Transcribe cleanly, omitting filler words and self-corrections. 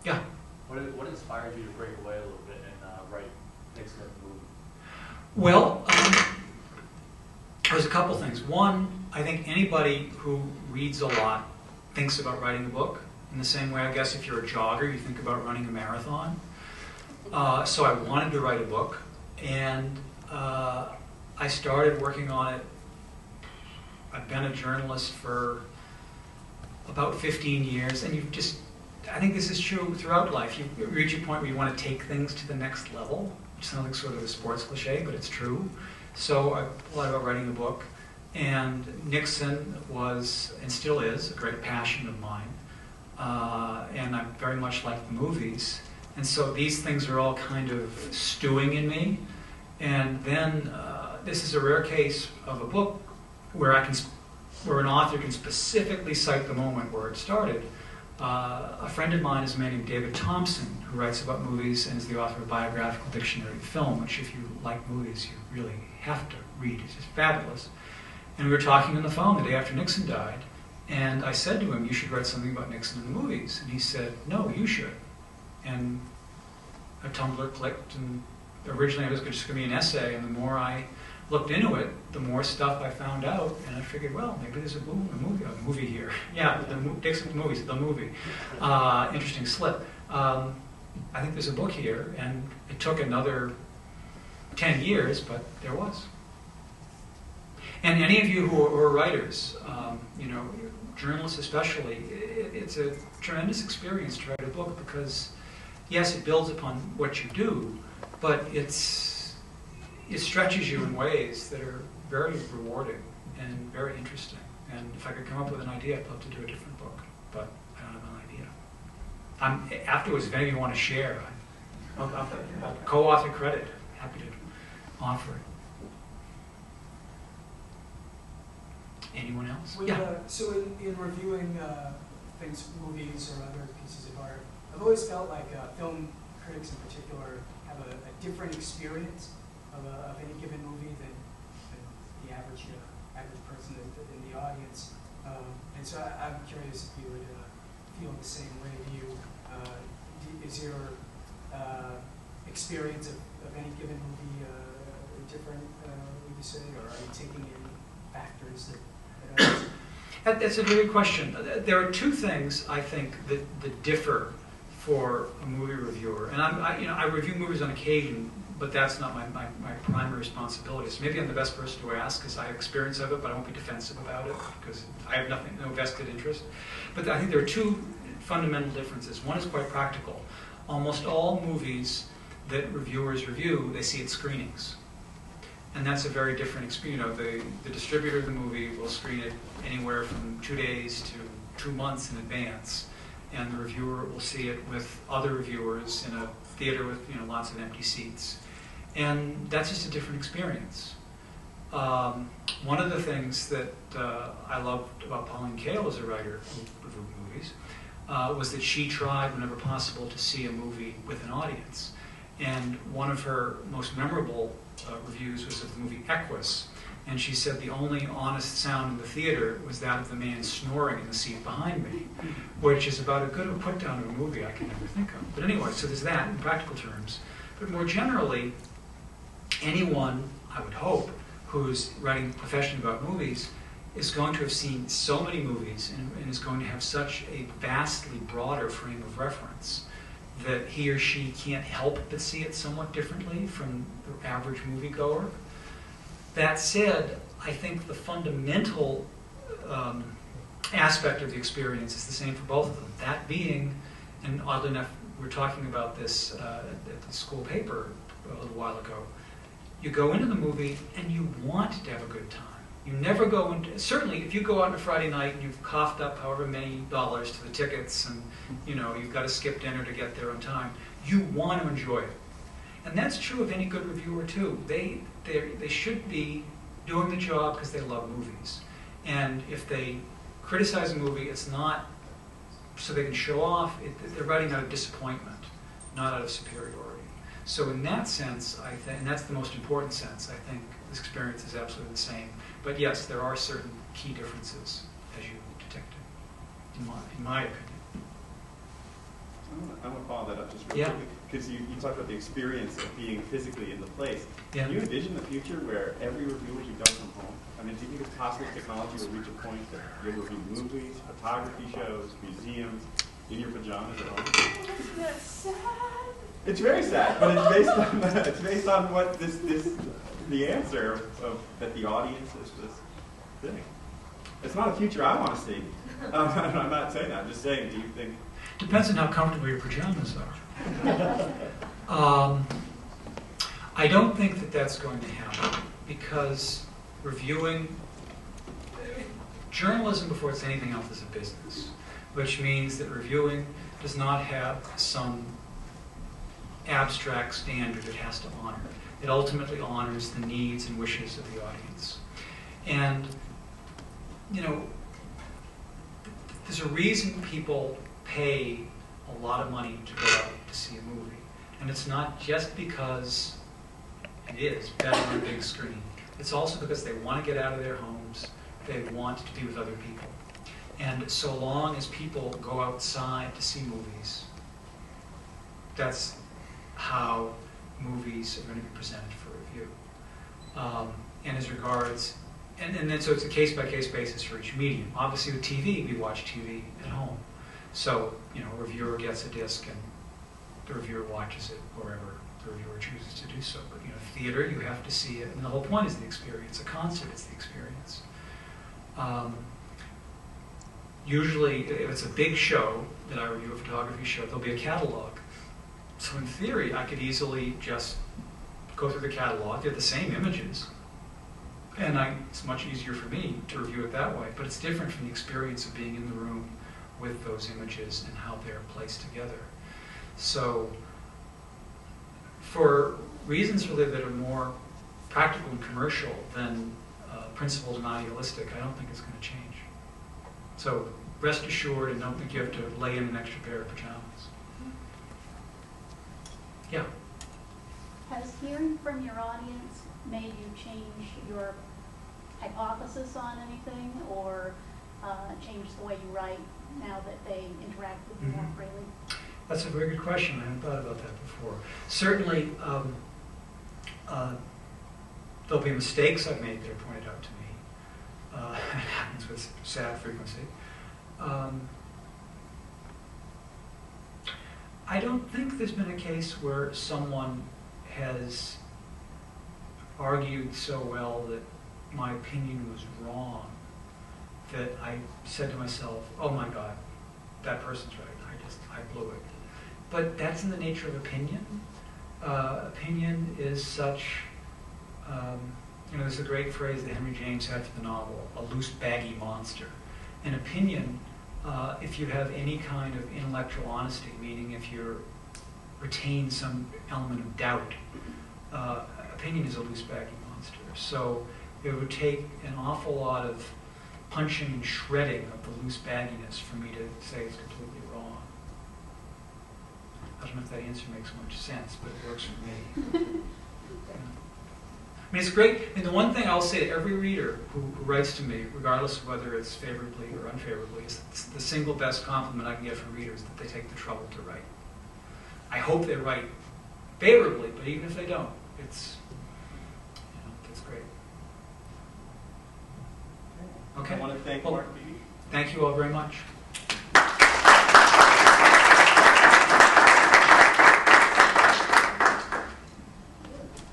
Yeah. What inspired you to break away a little bit and write Nixon as a movie? Well, there's a couple things. One, I think anybody who reads a lot thinks about writing a book. In the same way, I guess, if you're a jogger, you think about running a marathon. So I wanted to write a book, and I started working on it. I've been a journalist for about 15 years, and I think this is true throughout life. You reach a point where you want to take things to the next level, which sounds like sort of a sports cliche, but it's true. So I thought about writing a book, and Nixon was, and still is, a great passion of mine. And I very much like the movies. And so these things are all kind of stewing in me. And then this is a rare case of a book where an author can specifically cite the moment where it started. A friend of mine is a man named David Thompson, who writes about movies and is the author of Biographical Dictionary of Film, which if you like movies, you really have to read. It's just fabulous. And we were talking on the phone the day after Nixon died, and I said to him, you should write something about Nixon in the movies. And he said, no, you should. And a Tumblr clicked, and originally it was just going to be an essay, and the more I looked into it, the more stuff I found out, and I figured, well, maybe there's a movie here. Yeah, the Nixon movies, the movie. Interesting slip. I think there's a book here, and it took another 10 years, but there was. And any of you who are writers, journalists especially, it's a tremendous experience to write a book because, yes, it builds upon what you do, but it stretches you in ways that are very rewarding and very interesting. And if I could come up with an idea, I'd love to do a different book, but I don't have an idea. Afterwards, if any of you want to share, I'll co-author credit. Happy to offer it. Anyone else? So in reviewing things, movies or other pieces of art, I've always felt like film critics in particular have a different experience of any given movie than the average person in the audience. And so I'm curious if you would feel the same way. Is your experience of any given movie different, would you say, or are you taking in factors that That's a very good question. There are two things I think that differ for a movie reviewer, and I review movies on occasion, but that's not my primary responsibility. So maybe I'm the best person to ask because I have experience of it, but I won't be defensive about it because I have no vested interest. But I think there are two fundamental differences. One is quite practical. Almost all movies that reviewers review, they see at screenings. And that's a very different experience. The distributor of the movie will screen it anywhere from 2 days to 2 months in advance. And the reviewer will see it with other reviewers in a theater with lots of empty seats. And that's just a different experience. One of the things that I loved about Pauline Kael as a writer who reviewed movies was that she tried whenever possible to see a movie with an audience. And one of her most memorable reviews was of the movie Equus, and she said the only honest sound in the theater was that of the man snoring in the seat behind me, which is about as good a put down of a movie I can ever think of. But anyway, so there's that in practical terms. But more generally, anyone, I would hope, who's writing professionally about movies is going to have seen so many movies and is going to have such a vastly broader frame of reference that he or she can't help but see it somewhat differently from the average moviegoer. That said, I think the fundamental aspect of the experience is the same for both of them. That being, and oddly enough, we were talking about this at the school paper a little while ago, you go into the movie and you want to have a good time. You never go into, certainly if you go out on a Friday night and you've coughed up however many dollars to the tickets and you've got to skip dinner to get there on time, you want to enjoy it. And that's true of any good reviewer too. They should be doing the job because they love movies. And if they criticize a movie, it's not so they can show off, they're writing out of disappointment, not out of superiority. So in that sense, I think, and that's the most important sense, I think this experience is absolutely the same. But yes, there are certain key differences, as you detected, in my opinion. I'm gonna follow that up just real Yeah. quickly, because you talked about the experience of being physically in the place. Yeah. Can you envision the future where every review will be done from home? I mean, do you think it's possible technology will reach a point that you'll review movies, photography shows, museums, in your pajamas at home? Isn't that sad? It's very sad, but it's based on what the answer of that the audience is this thing. It's not a future I want to see. I'm not saying that. I'm just saying, do you think? Depends on how comfortable your pajamas are. I don't think that that's going to happen because reviewing, journalism before it's anything else is a business, which means that reviewing does not have some abstract standard it has to honor. It ultimately honors the needs and wishes of the audience. And, you know, there's a reason people pay a lot of money to go out to see a movie. And it's not just because it is better on a big screen. It's also because they want to get out of their homes. They want to be with other people. And so long as people go outside to see movies, that's how movies are going to be presented for review. And as regards, and then so it's a case-by-case basis for each medium. Obviously with TV, we watch TV at home. So, you know, a reviewer gets a disc and the reviewer watches it wherever the reviewer chooses to do so. But, you know, theater, you have to see it. And the whole point is the experience. A concert is the experience. Usually, if it's a big show that I review, a photography show, there'll be a catalog. So in theory, I could easily just go through the catalog, get the same images, and it's much easier for me to review it that way. But it's different from the experience of being in the room with those images and how they're placed together. So for reasons really that are more practical and commercial than principled and idealistic, I don't think it's going to change. So rest assured, and don't think you have to lay in an extra pair of pajamas. Yeah. Has hearing from your audience made you change your hypothesis on anything, or change the way you write now that they interact with you more freely? That's a very good question. I haven't thought about that before. Certainly, there'll be mistakes I've made that are pointed out to me. It happens with sad frequency. I don't think there's been a case where someone has argued so well that my opinion was wrong that I said to myself, oh my God, that person's right. I blew it. But that's in the nature of opinion. Opinion is such, you know, there's a great phrase that Henry James had for the novel, a loose, baggy monster. An opinion, if you have any kind of intellectual honesty, meaning if you retain some element of doubt, opinion is a loose, baggy monster. So it would take an awful lot of punching and shredding of the loose bagginess for me to say it's completely wrong. I don't know if that answer makes much sense, but it works for me. I mean, it's great. And the one thing I'll say to every reader who writes to me, regardless of whether it's favorably or unfavorably, is the single best compliment I can get from readers that they take the trouble to write. I hope they write favorably, but even if they don't, it's great. Okay. I want to thank Well, Mark Feeney. Thank you all very much.